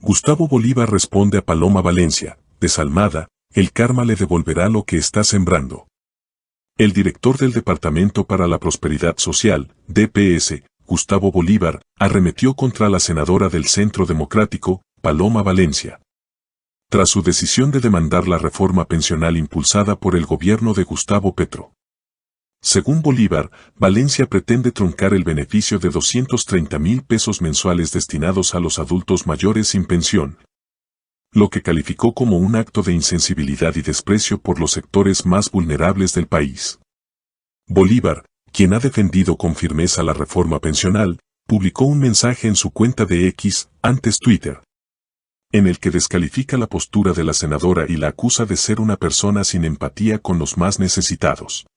Gustavo Bolívar responde a Paloma Valencia, desalmada, el karma le devolverá lo que está sembrando. El director del Departamento para la Prosperidad Social, DPS, Gustavo Bolívar, arremetió contra la senadora del Centro Democrático, Paloma Valencia. Tras su decisión de demandar la reforma pensional impulsada por el gobierno de Gustavo Petro. Según Bolívar, Valencia pretende truncar el beneficio de 230.000 pesos mensuales destinados a los adultos mayores sin pensión, lo que calificó como un acto de insensibilidad y desprecio por los sectores más vulnerables del país. Bolívar, quien ha defendido con firmeza la reforma pensional, publicó un mensaje en su cuenta de X, antes Twitter, en el que descalifica la postura de la senadora y la acusa de ser una persona sin empatía con los más necesitados.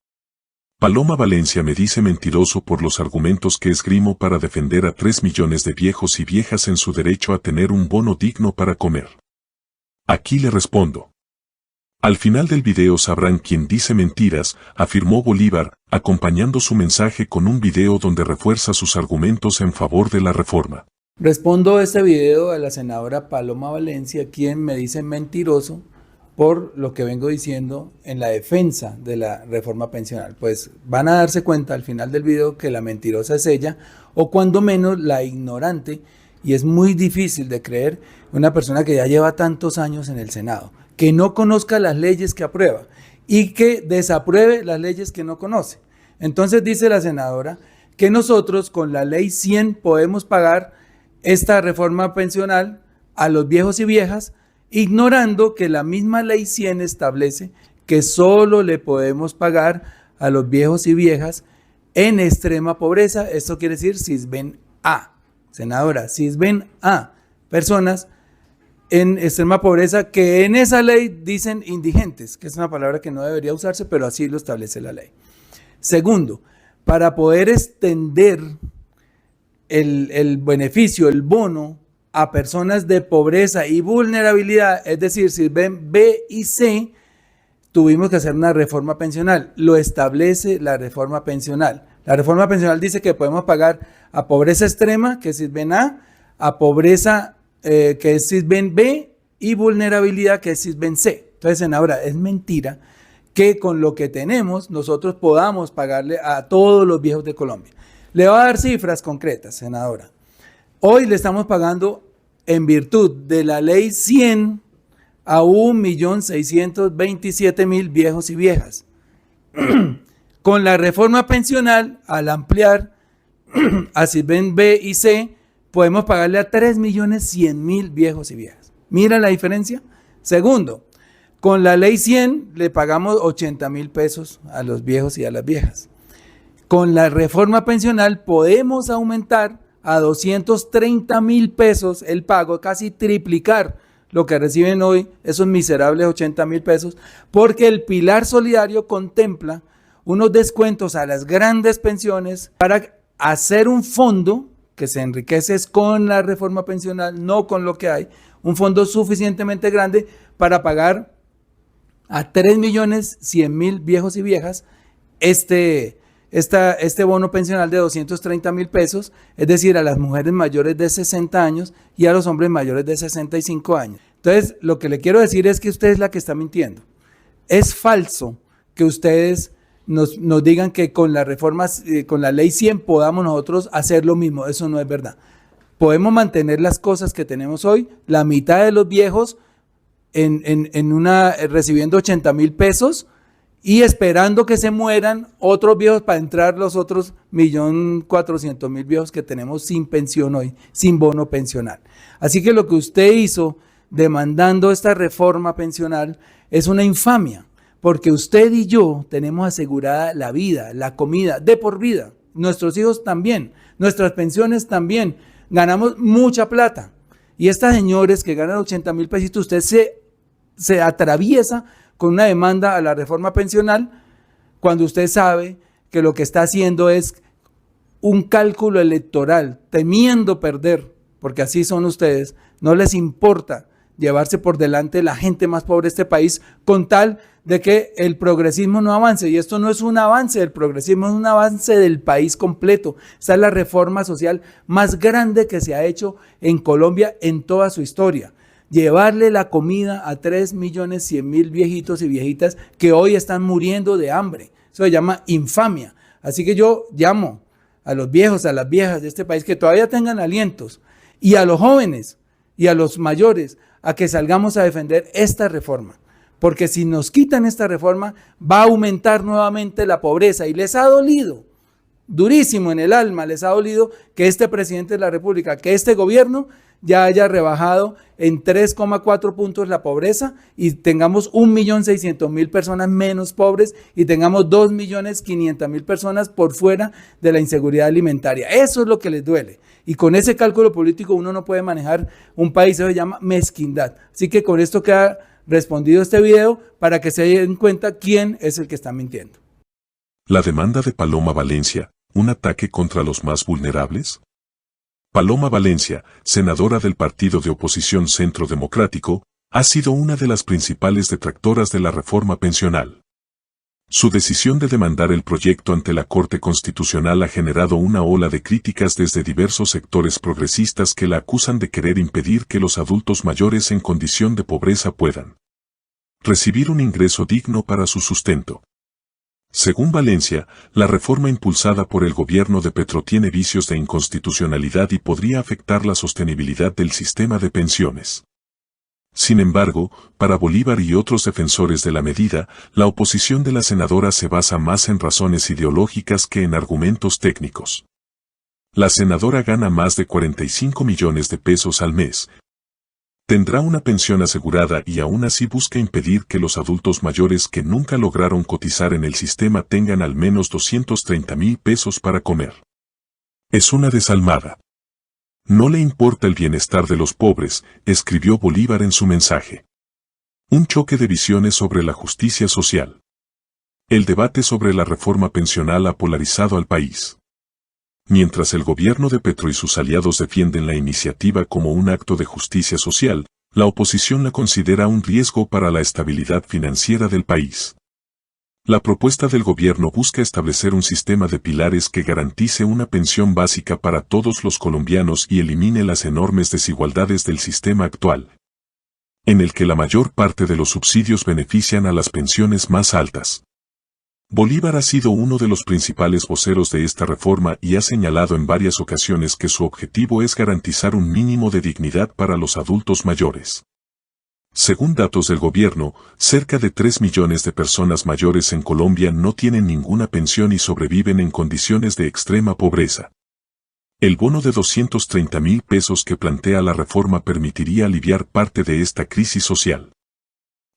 Paloma Valencia me dice mentiroso por los argumentos que esgrimo para defender a 3 millones de viejos y viejas en su derecho a tener un bono digno para comer. Aquí le respondo. Al final del video sabrán quién dice mentiras, afirmó Bolívar, acompañando su mensaje con un video donde refuerza sus argumentos en favor de la reforma. Respondo a este video a la senadora Paloma Valencia, quien me dice mentiroso por lo que vengo diciendo en la defensa de la reforma pensional. Pues van a darse cuenta al final del video que la mentirosa es ella, o cuando menos la ignorante, y es muy difícil de creer una persona que ya lleva tantos años en el Senado, que no conozca las leyes que aprueba y que desapruebe las leyes que no conoce. Entonces dice la senadora que nosotros con la ley 100 podemos pagar esta reforma pensional a los viejos y viejas, ignorando que la misma ley 100 establece que solo le podemos pagar a los viejos y viejas en extrema pobreza. Esto quiere decir Sisbén A. Senadora, Sisbén A, personas en extrema pobreza que en esa ley dicen indigentes, que es una palabra que no debería usarse, pero así lo establece la ley. Segundo, para poder extender el beneficio, el bono, a personas de pobreza y vulnerabilidad, es decir, Sisbén B y C, tuvimos que hacer una reforma pensional. Lo establece la reforma pensional. La reforma pensional dice que podemos pagar a pobreza extrema, que es Sisbén A pobreza que es Sisbén B, y vulnerabilidad, que es Sisbén C. Entonces, senadora, es mentira que con lo que tenemos nosotros podamos pagarle a todos los viejos de Colombia. Le voy a dar cifras concretas, senadora. Hoy le estamos pagando, en virtud de la ley 100, a 1.627.000 viejos y viejas. Con la reforma pensional, al ampliar a Sisbén B y C, podemos pagarle a 3.100.000 viejos y viejas. ¿Mira la diferencia? Segundo, con la ley 100 le pagamos 80.000 pesos a los viejos y a las viejas. Con la reforma pensional podemos aumentar a 230.000 pesos el pago, casi triplicar lo que reciben hoy esos miserables 80.000 pesos, porque el pilar solidario contempla unos descuentos a las grandes pensiones para hacer un fondo que se enriquece con la reforma pensional, no con lo que hay, un fondo suficientemente grande para pagar a 3.100.000 viejos y viejas este bono pensional de 230.000 pesos, es decir, a las mujeres mayores de 60 años y a los hombres mayores de 65 años. Entonces, lo que le quiero decir es que usted es la que está mintiendo. Es falso que ustedes nos digan que con la reforma, con la ley 100 podamos nosotros hacer lo mismo. Eso no es verdad. Podemos mantener las cosas que tenemos hoy, la mitad de los viejos recibiendo 80.000 pesos, y esperando que se mueran otros viejos para entrar los otros 1.400.000 viejos que tenemos sin pensión hoy, sin bono pensional. Así que lo que usted hizo demandando esta reforma pensional es una infamia, porque usted y yo tenemos asegurada la vida, la comida de por vida, nuestros hijos también, nuestras pensiones también, ganamos mucha plata. Y estas señores que ganan 80.000 pesitos, usted se atraviesa con una demanda a la reforma pensional, cuando usted sabe que lo que está haciendo es un cálculo electoral, temiendo perder, porque así son ustedes, no les importa llevarse por delante la gente más pobre de este país, con tal de que el progresismo no avance, y esto no es un avance del progresismo, es un avance del país completo. Esta es la reforma social más grande que se ha hecho en Colombia en toda su historia. Llevarle la comida a 3.100.000 viejitos y viejitas que hoy están muriendo de hambre. Eso se llama infamia. Así que yo llamo a los viejos, a las viejas de este país que todavía tengan alientos, y a los jóvenes y a los mayores, a que salgamos a defender esta reforma. Porque si nos quitan esta reforma, va a aumentar nuevamente la pobreza, y les ha dolido durísimo en el alma, les ha dolido que este presidente de la República, que este gobierno ya haya rebajado en 3,4 puntos la pobreza y tengamos 1.600.000 personas menos pobres y tengamos 2.500.000 personas por fuera de la inseguridad alimentaria. Eso es lo que les duele. Y con ese cálculo político uno no puede manejar un país, eso se llama mezquindad. Así que con esto queda respondido este video para que se den cuenta quién es el que está mintiendo. La demanda de Paloma Valencia, ¿un ataque contra los más vulnerables? Paloma Valencia, senadora del partido de oposición Centro Democrático, ha sido una de las principales detractoras de la reforma pensional. Su decisión de demandar el proyecto ante la Corte Constitucional ha generado una ola de críticas desde diversos sectores progresistas que la acusan de querer impedir que los adultos mayores en condición de pobreza puedan recibir un ingreso digno para su sustento. Según Valencia, la reforma impulsada por el gobierno de Petro tiene vicios de inconstitucionalidad y podría afectar la sostenibilidad del sistema de pensiones. Sin embargo, para Bolívar y otros defensores de la medida, la oposición de la senadora se basa más en razones ideológicas que en argumentos técnicos. La senadora gana más de 45 millones de pesos al mes. Tendrá una pensión asegurada y aún así busca impedir que los adultos mayores que nunca lograron cotizar en el sistema tengan al menos 230.000 pesos para comer. Es una desalmada. No le importa el bienestar de los pobres, escribió Bolívar en su mensaje. Un choque de visiones sobre la justicia social. El debate sobre la reforma pensional ha polarizado al país. Mientras el gobierno de Petro y sus aliados defienden la iniciativa como un acto de justicia social, la oposición la considera un riesgo para la estabilidad financiera del país. La propuesta del gobierno busca establecer un sistema de pilares que garantice una pensión básica para todos los colombianos y elimine las enormes desigualdades del sistema actual, en el que la mayor parte de los subsidios benefician a las pensiones más altas. Bolívar ha sido uno de los principales voceros de esta reforma y ha señalado en varias ocasiones que su objetivo es garantizar un mínimo de dignidad para los adultos mayores. Según datos del gobierno, cerca de 3 millones de personas mayores en Colombia no tienen ninguna pensión y sobreviven en condiciones de extrema pobreza. El bono de 230.000 pesos que plantea la reforma permitiría aliviar parte de esta crisis social.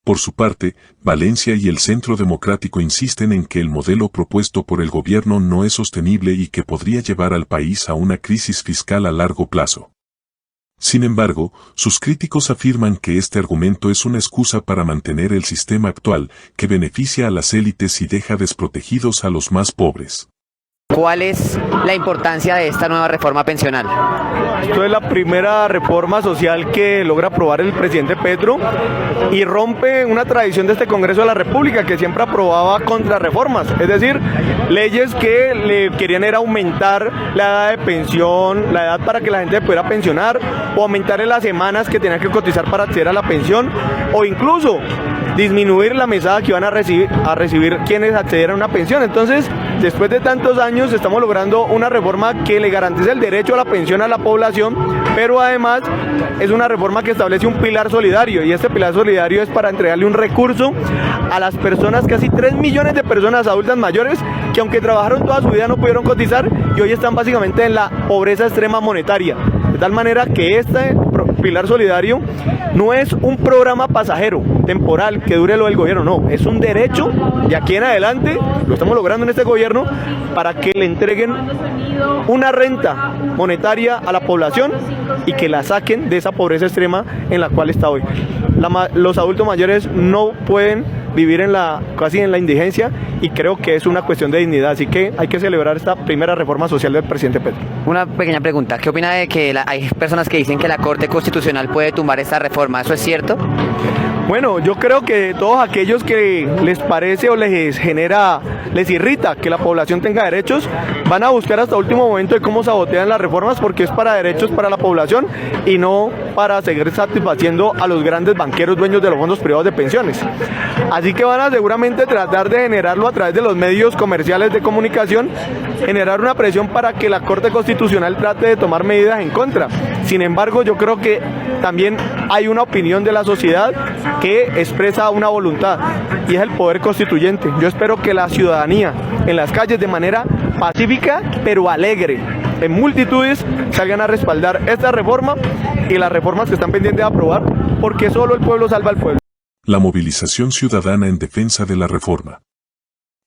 Por su parte, Valencia y el Centro Democrático insisten en que el modelo propuesto por el gobierno no es sostenible y que podría llevar al país a una crisis fiscal a largo plazo. Sin embargo, sus críticos afirman que este argumento es una excusa para mantener el sistema actual, que beneficia a las élites y deja desprotegidos a los más pobres. ¿Cuál es la importancia de esta nueva reforma pensional? Esto es la primera reforma social que logra aprobar el presidente Petro y rompe una tradición de este Congreso de la República que siempre aprobaba contrarreformas, es decir, leyes que le querían era aumentar la edad de pensión, la edad para que la gente pudiera pensionar, o aumentarle las semanas que tenían que cotizar para acceder a la pensión, o incluso disminuir la mesada que iban a recibir quienes accedieran a una pensión. Entonces, después de tantos años estamos logrando una reforma que le garantiza el derecho a la pensión a la población, pero además es una reforma que establece un pilar solidario, y este pilar solidario es para entregarle un recurso a las personas, casi 3 millones de personas adultas mayores, que aunque trabajaron toda su vida no pudieron cotizar y hoy están básicamente en la pobreza extrema monetaria. De tal manera que este pilar solidario no es un programa pasajero, temporal, que dure lo del gobierno, no, es un derecho de aquí en adelante, lo estamos logrando en este gobierno, para que le entreguen una renta monetaria a la población y que la saquen de esa pobreza extrema en la cual está hoy. Los adultos mayores no pueden vivir casi en la indigencia, y creo que es una cuestión de dignidad, así que hay que celebrar esta primera reforma social del presidente Petro. Una pequeña pregunta, ¿qué opina de que hay personas que dicen que la Corte Constitucional puede tumbar esta reforma? ¿Eso es cierto? Bueno, yo creo que todos aquellos que les parece o les irrita que la población tenga derechos, van a buscar hasta último momento de cómo sabotean las reformas, porque es para derechos para la población y no para seguir satisfaciendo a los grandes banqueros dueños de los fondos privados de pensiones. Así que van a seguramente tratar de generarlo a través de los medios comerciales de comunicación, generar una presión para que la Corte Constitucional trate de tomar medidas en contra. Sin embargo, yo creo que también hay una opinión de la sociedad que expresa una voluntad, y es el poder constituyente. Yo espero que la ciudadanía en las calles de manera pacífica pero alegre, en multitudes, salgan a respaldar esta reforma y las reformas que están pendientes de aprobar, porque solo el pueblo salva al pueblo. La movilización ciudadana en defensa de la reforma.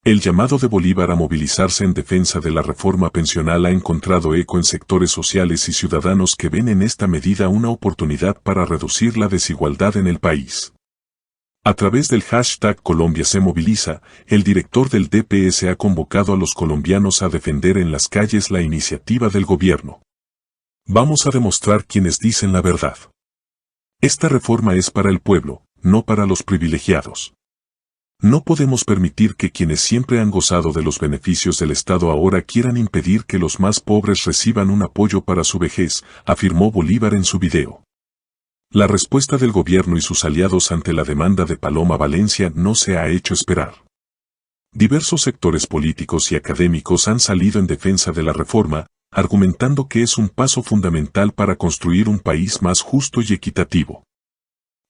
El llamado de Bolívar a movilizarse en defensa de la reforma pensional ha encontrado eco en sectores sociales y ciudadanos que ven en esta medida una oportunidad para reducir la desigualdad en el país. A través del hashtag Colombia se moviliza, el director del DPS ha convocado a los colombianos a defender en las calles la iniciativa del gobierno. Vamos a demostrar quienes dicen la verdad. Esta reforma es para el pueblo, no para los privilegiados. No podemos permitir que quienes siempre han gozado de los beneficios del Estado ahora quieran impedir que los más pobres reciban un apoyo para su vejez, afirmó Bolívar en su video. La respuesta del gobierno y sus aliados ante la demanda de Paloma Valencia no se ha hecho esperar. Diversos sectores políticos y académicos han salido en defensa de la reforma, argumentando que es un paso fundamental para construir un país más justo y equitativo.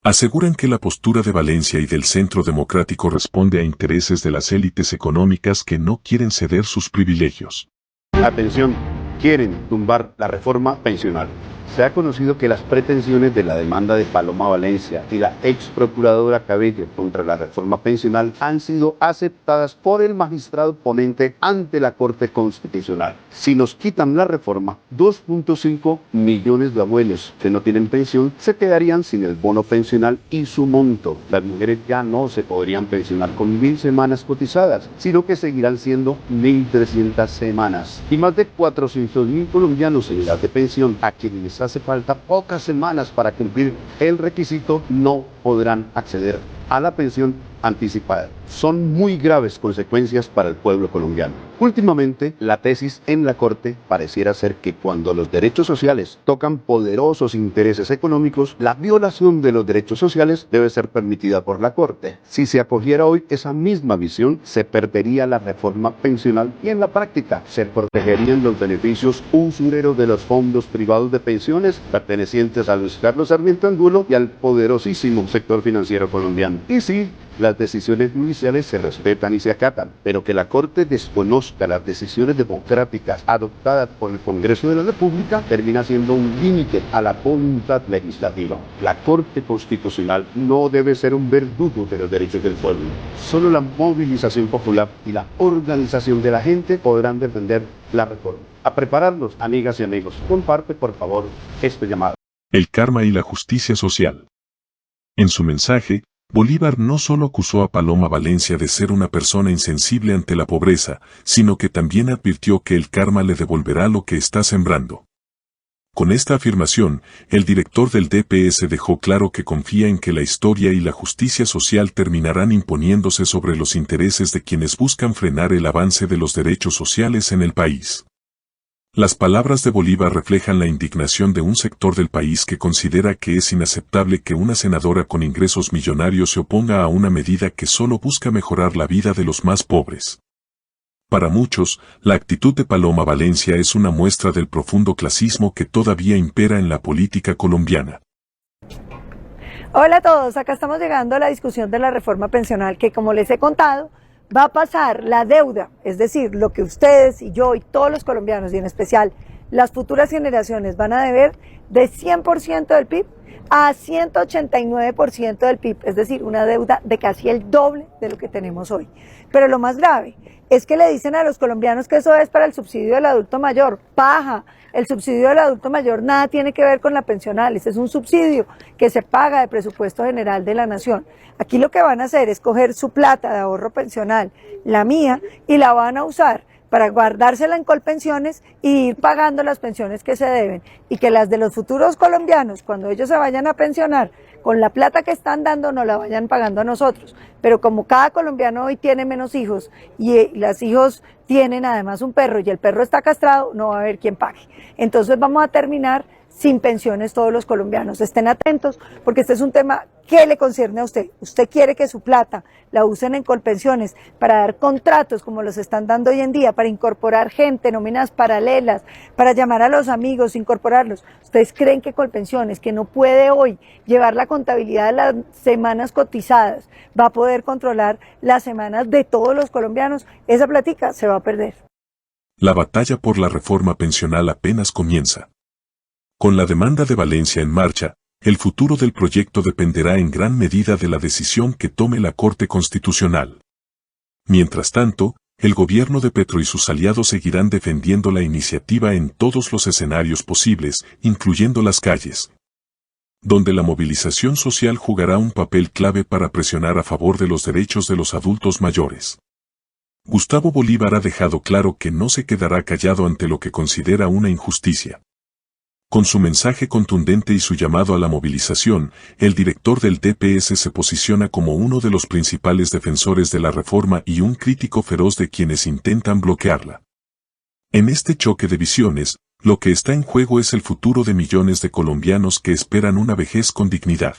Aseguran que la postura de Valencia y del Centro Democrático responde a intereses de las élites económicas que no quieren ceder sus privilegios. Atención, quieren tumbar la reforma pensional. Se ha conocido que las pretensiones de la demanda de Paloma Valencia y la ex procuradora Cabello contra la reforma pensional han sido aceptadas por el magistrado ponente ante la Corte Constitucional. Si nos quitan la reforma, 2.5 millones de abuelos que no tienen pensión se quedarían sin el bono pensional y su monto. Las mujeres ya no se podrían pensionar con 1.000 semanas cotizadas, sino que seguirán siendo 1.300 semanas. Y más de 400.000 colombianos en edad de pensión, a quienes hace falta pocas semanas para cumplir el requisito, no podrán acceder a la pensión anticipada. Son muy graves consecuencias para el pueblo colombiano. Últimamente, la tesis en la Corte pareciera ser que cuando los derechos sociales tocan poderosos intereses económicos, la violación de los derechos sociales debe ser permitida por la Corte. Si se acogiera hoy esa misma visión, se perdería la reforma pensional y en la práctica se protegerían los beneficios usureros de los fondos privados de pensiones pertenecientes a Luis Carlos Sarmiento Angulo y al poderosísimo sector financiero colombiano. Y sí, las decisiones judiciales se respetan y se acatan, pero que la Corte desconozca las decisiones democráticas adoptadas por el Congreso de la República termina siendo un límite a la voluntad legislativa. La Corte Constitucional no debe ser un verdugo de los derechos del pueblo. Solo la movilización popular y la organización de la gente podrán defender la reforma. A prepararnos, amigas y amigos. Comparte, por favor, este llamado. El karma y la justicia social. En su mensaje, Bolívar no solo acusó a Paloma Valencia de ser una persona insensible ante la pobreza, sino que también advirtió que el karma le devolverá lo que está sembrando. Con esta afirmación, el director del DPS dejó claro que confía en que la historia y la justicia social terminarán imponiéndose sobre los intereses de quienes buscan frenar el avance de los derechos sociales en el país. Las palabras de Bolívar reflejan la indignación de un sector del país que considera que es inaceptable que una senadora con ingresos millonarios se oponga a una medida que solo busca mejorar la vida de los más pobres. Para muchos, la actitud de Paloma Valencia es una muestra del profundo clasismo que todavía impera en la política colombiana. Hola a todos, acá estamos llegando a la discusión de la reforma pensional que, como les he contado, va a pasar la deuda, es decir, lo que ustedes y yo y todos los colombianos, y en especial las futuras generaciones, van a deber de 100% del PIB a 189% del PIB, es decir, una deuda de casi el doble de lo que tenemos hoy. Pero lo más grave es que le dicen a los colombianos que eso es para el subsidio del adulto mayor. ¡Paja! El subsidio del adulto mayor nada tiene que ver con la pensional, ese es un subsidio que se paga de presupuesto general de la nación. Aquí lo que van a hacer es coger su plata de ahorro pensional, la mía, y la van a usar para guardársela en Colpensiones y ir pagando las pensiones que se deben, y que las de los futuros colombianos, cuando ellos se vayan a pensionar, con la plata que están dando nos la vayan pagando a nosotros. Pero como cada colombiano hoy tiene menos hijos y los hijos tienen además un perro y el perro está castrado, no va a haber quien pague. Entonces vamos a terminar sin pensiones todos los colombianos. Estén atentos porque este es un tema que le concierne a usted. Usted quiere que su plata la usen en Colpensiones para dar contratos como los están dando hoy en día, para incorporar gente, nóminas paralelas, para llamar a los amigos, incorporarlos. ¿Ustedes creen que Colpensiones, que no puede hoy llevar la contabilidad de las semanas cotizadas, va a poder controlar las semanas de todos los colombianos? Esa plática se va a perder. La batalla por la reforma pensional apenas comienza. Con la demanda de Valencia en marcha, el futuro del proyecto dependerá en gran medida de la decisión que tome la Corte Constitucional. Mientras tanto, el gobierno de Petro y sus aliados seguirán defendiendo la iniciativa en todos los escenarios posibles, incluyendo las calles, donde la movilización social jugará un papel clave para presionar a favor de los derechos de los adultos mayores. Gustavo Bolívar ha dejado claro que no se quedará callado ante lo que considera una injusticia. Con su mensaje contundente y su llamado a la movilización, el director del DPS se posiciona como uno de los principales defensores de la reforma y un crítico feroz de quienes intentan bloquearla. En este choque de visiones, lo que está en juego es el futuro de millones de colombianos que esperan una vejez con dignidad.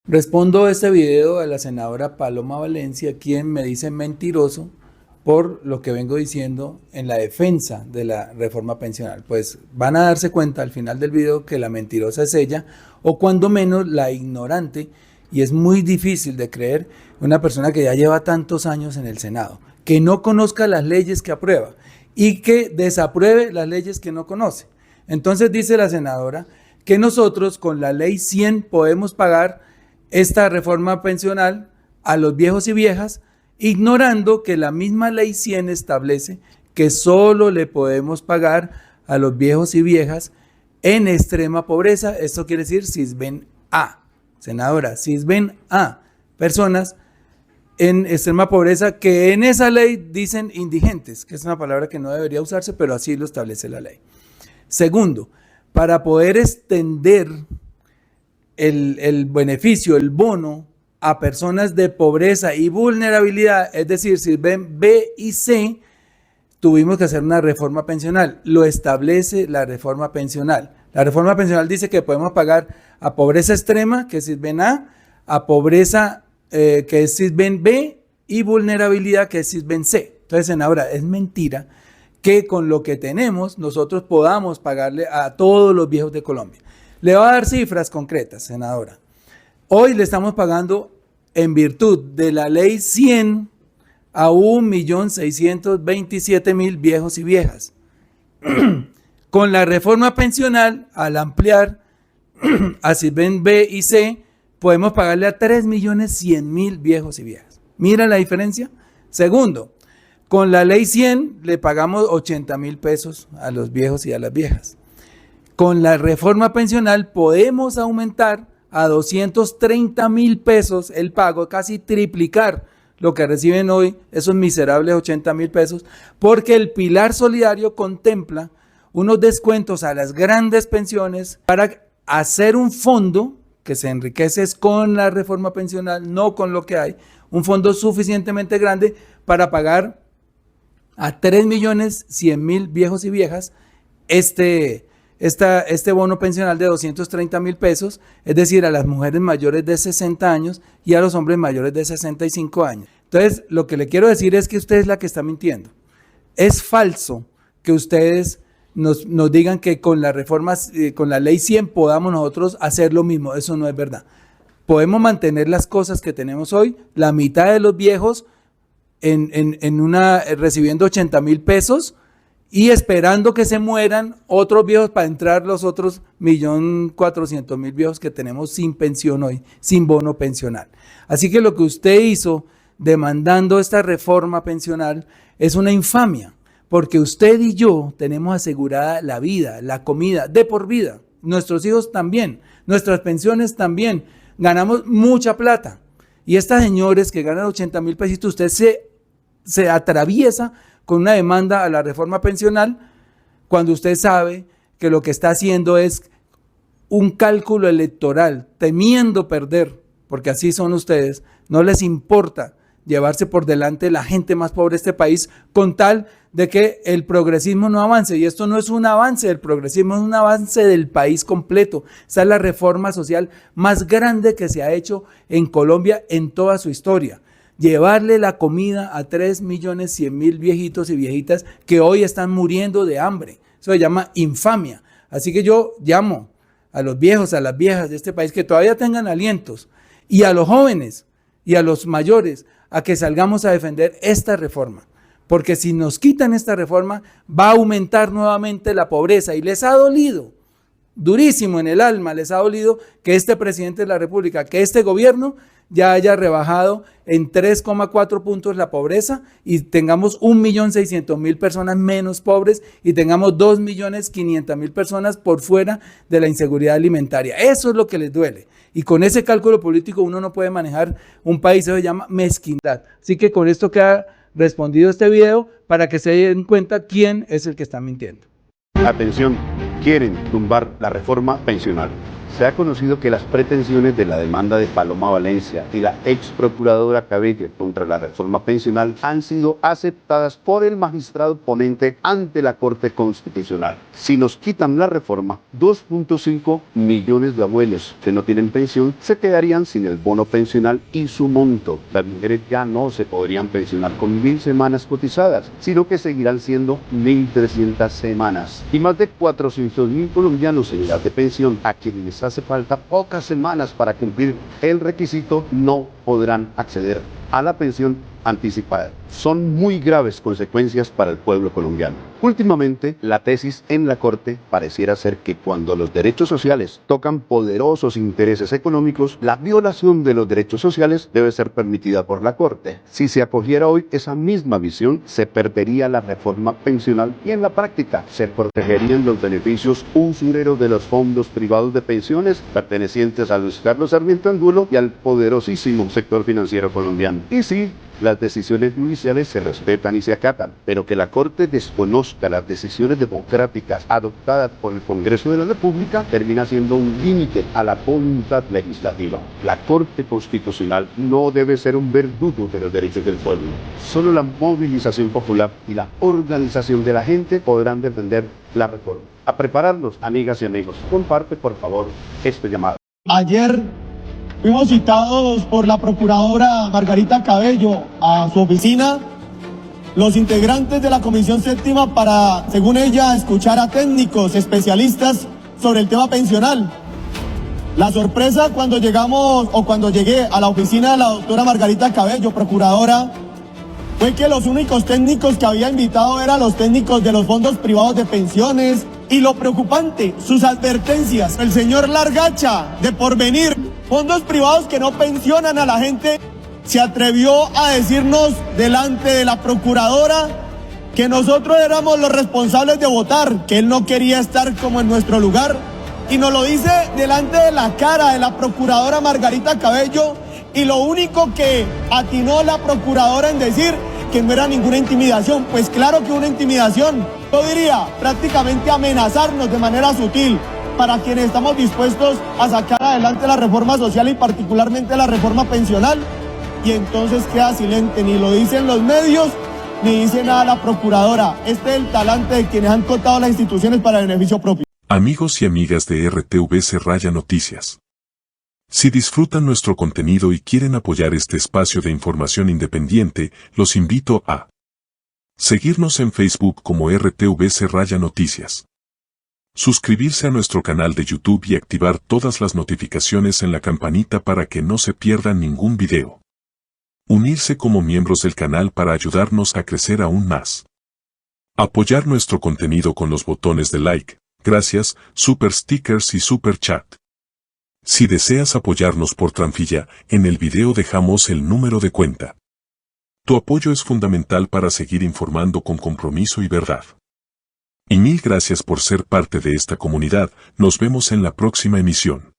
Respondo a este video a la senadora Paloma Valencia, quien me dice mentiroso por lo que vengo diciendo en la defensa de la reforma pensional. Pues van a darse cuenta al final del video que la mentirosa es ella, o cuando menos la ignorante, y es muy difícil de creer una persona que ya lleva tantos años en el Senado, que no conozca las leyes que aprueba y que desapruebe las leyes que no conoce. Entonces dice la senadora que nosotros con la ley 100 podemos pagar esta reforma pensional a los viejos y viejas, ignorando que la misma ley 100 establece que solo le podemos pagar a los viejos y viejas en extrema pobreza. Esto quiere decir Sisbén A. Senadora, Sisbén A. Personas en extrema pobreza que en esa ley dicen indigentes, que es una palabra que no debería usarse, pero así lo establece la ley. Segundo, para poder extender el beneficio, el bono, a personas de pobreza y vulnerabilidad, es decir, Sisbén B y C, tuvimos que hacer una reforma pensional. Lo establece la reforma pensional. La reforma pensional dice que podemos pagar a pobreza extrema, que es Sisbén A, a pobreza que es Sisbén B, y vulnerabilidad, que es Sisbén C. Entonces, senadora, es mentira que con lo que tenemos nosotros podamos pagarle a todos los viejos de Colombia. Le voy a dar cifras concretas, senadora. Hoy le estamos pagando en virtud de la ley 100 a 1.627.000 viejos y viejas. Con la reforma pensional, al ampliar a Sisbén B y C, podemos pagarle a 3.100.000 viejos y viejas. ¿Mira la diferencia? Segundo, con la ley 100 le pagamos 80.000 pesos a los viejos y a las viejas. Con la reforma pensional podemos aumentar a 230.000 pesos el pago, casi triplicar lo que reciben hoy esos miserables 80.000 pesos, porque el pilar solidario contempla unos descuentos a las grandes pensiones para hacer un fondo que se enriquece con la reforma pensional, no con lo que hay, un fondo suficientemente grande para pagar a 3.100.000 viejos y viejas este bono pensional de 230.000 pesos, es decir, a las mujeres mayores de 60 años y a los hombres mayores de 65 años. Entonces, lo que le quiero decir es que usted es la que está mintiendo. Es falso que ustedes nos digan que con la reforma, con la ley 100 podamos nosotros hacer lo mismo. Eso no es verdad. Podemos mantener las cosas que tenemos hoy, la mitad de los viejos recibiendo 80.000 pesos, y esperando que se mueran otros viejos para entrar los otros 1.400.000 viejos que tenemos sin pensión hoy, sin bono pensional. Así que lo que usted hizo demandando esta reforma pensional es una infamia, porque usted y yo tenemos asegurada la vida, la comida de por vida, nuestros hijos también, nuestras pensiones también, ganamos mucha plata. Y estas señores que ganan 80.000 pesitos, usted se atraviesa con una demanda a la reforma pensional cuando usted sabe que lo que está haciendo es un cálculo electoral, temiendo perder, porque así son ustedes, no les importa llevarse por delante la gente más pobre de este país con tal de que el progresismo no avance. Y esto no es un avance del progresismo, es un avance del país completo. Esta es la reforma social más grande que se ha hecho en Colombia en toda su historia. Llevarle la comida a 3.100.000 viejitos y viejitas que hoy están muriendo de hambre. Eso se llama infamia. Así que yo llamo a los viejos, a las viejas de este país que todavía tengan alientos, y a los jóvenes y a los mayores, a que salgamos a defender esta reforma. Porque si nos quitan esta reforma, va a aumentar nuevamente la pobreza. Y les ha dolido, durísimo en el alma, les ha dolido que este presidente de la República, que este gobierno ya haya rebajado en 3,4 puntos la pobreza y tengamos 1.600.000 personas menos pobres y tengamos 2.500.000 personas por fuera de la inseguridad alimentaria. Eso es lo que les duele. Y con ese cálculo político uno no puede manejar un país, eso se llama mezquindad. Así que con esto queda respondido este video para que se den cuenta quién es el que está mintiendo. Atención, quieren tumbar la reforma pensional. Se ha conocido que las pretensiones de la demanda de Paloma Valencia y la ex procuradora Cabello contra la reforma pensional han sido aceptadas por el magistrado ponente ante la Corte Constitucional. Si nos quitan la reforma, 2.5 millones de abuelos que no tienen pensión se quedarían sin el bono pensional y su monto. Las mujeres ya no se podrían pensionar con 1.000 semanas cotizadas, sino que seguirán siendo 1.300 semanas. Y más de 400.000 colombianos en edad de pensión, a quienes hace falta pocas semanas para cumplir el requisito, no podrán acceder a la pensión anticipada. Son muy graves consecuencias para el pueblo colombiano. Últimamente, la tesis en la Corte pareciera ser que cuando los derechos sociales tocan poderosos intereses económicos, la violación de los derechos sociales debe ser permitida por la Corte. Si se acogiera hoy esa misma visión, se perdería la reforma pensional y en la práctica se protegerían los beneficios usureros de los fondos privados de pensiones pertenecientes a Luis Carlos Sarmiento Angulo y al poderosísimo sector financiero colombiano. Y sí, las decisiones judiciales se respetan y se acatan, pero que la Corte desconozca las decisiones democráticas adoptadas por el Congreso de la República termina siendo un límite a la voluntad legislativa. La Corte Constitucional no debe ser un verdugo de los derechos del pueblo. Solo la movilización popular y la organización de la gente podrán defender la reforma. A prepararnos, amigas y amigos. Comparte, por favor, este llamado. Ayer fuimos citados por la procuradora Margarita Cabello a su oficina, los integrantes de la Comisión Séptima, para, según ella, escuchar a técnicos especialistas sobre el tema pensional. La sorpresa cuando llegué a la oficina de la doctora Margarita Cabello, procuradora, fue que los únicos técnicos que había invitado eran los técnicos de los fondos privados de pensiones. Y lo preocupante, sus advertencias. El señor Largacha, de Porvenir, fondos privados que no pensionan a la gente, se atrevió a decirnos delante de la procuradora que nosotros éramos los responsables de votar, que él no quería estar como en nuestro lugar. Y nos lo dice delante de la cara de la procuradora Margarita Cabello, y lo único que atinó la procuradora en decir que no era ninguna intimidación. Pues claro que una intimidación, yo diría prácticamente amenazarnos de manera sutil para quienes estamos dispuestos a sacar adelante la reforma social y particularmente la reforma pensional. Y entonces queda silente, ni lo dicen los medios, ni dice nada la procuradora. Este es el talante de quienes han contado las instituciones para beneficio propio. Amigos y amigas de RTVC Raya Noticias. Si disfrutan nuestro contenido y quieren apoyar este espacio de información independiente, los invito a seguirnos en Facebook como RTVC Raya Noticias, suscribirse a nuestro canal de YouTube y activar todas las notificaciones en la campanita para que no se pierdan ningún video, unirse como miembros del canal para ayudarnos a crecer aún más, apoyar nuestro contenido con los botones de like, gracias, super stickers y super chat. Si deseas apoyarnos por Transfilla, en el video dejamos el número de cuenta. Tu apoyo es fundamental para seguir informando con compromiso y verdad. Y mil gracias por ser parte de esta comunidad, nos vemos en la próxima emisión.